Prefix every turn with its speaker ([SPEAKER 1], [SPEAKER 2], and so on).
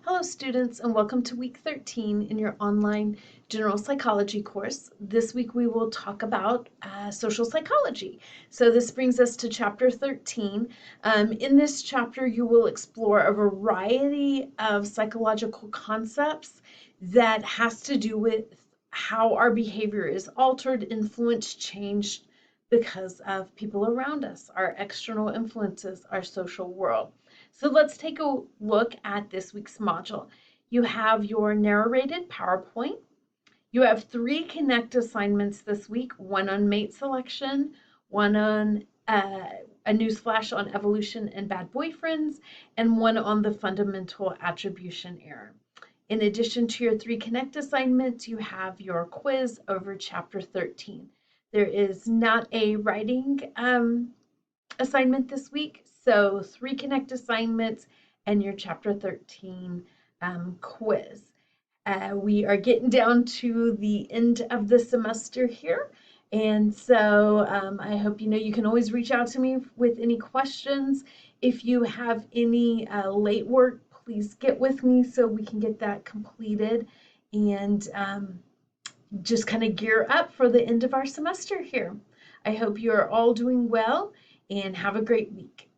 [SPEAKER 1] Hello students and welcome to week 13 in your online general psychology course. This week we will talk about social psychology. So this brings us to chapter 13. In this chapter you will explore a variety of psychological concepts that has to do with how our behavior is altered, influenced, changed because of people around us, our external influences, our social world. So let's take a look at this week's module. You have your narrated PowerPoint. You have 3 Connect assignments this week, one on mate selection, one on a newsflash on evolution and bad boyfriends, and one on the fundamental attribution error. In addition to your 3 Connect assignments, you have your quiz over chapter 13. There is not a writing assignment this week. So 3 Connect assignments and your chapter 13 quiz. We are getting down to the end of the semester here. And so I hope you can always reach out to me with any questions. If you have any late work, please get with me so we can get that completed and just kind of gear up for the end of our semester here. I hope you are all doing well and have a great week.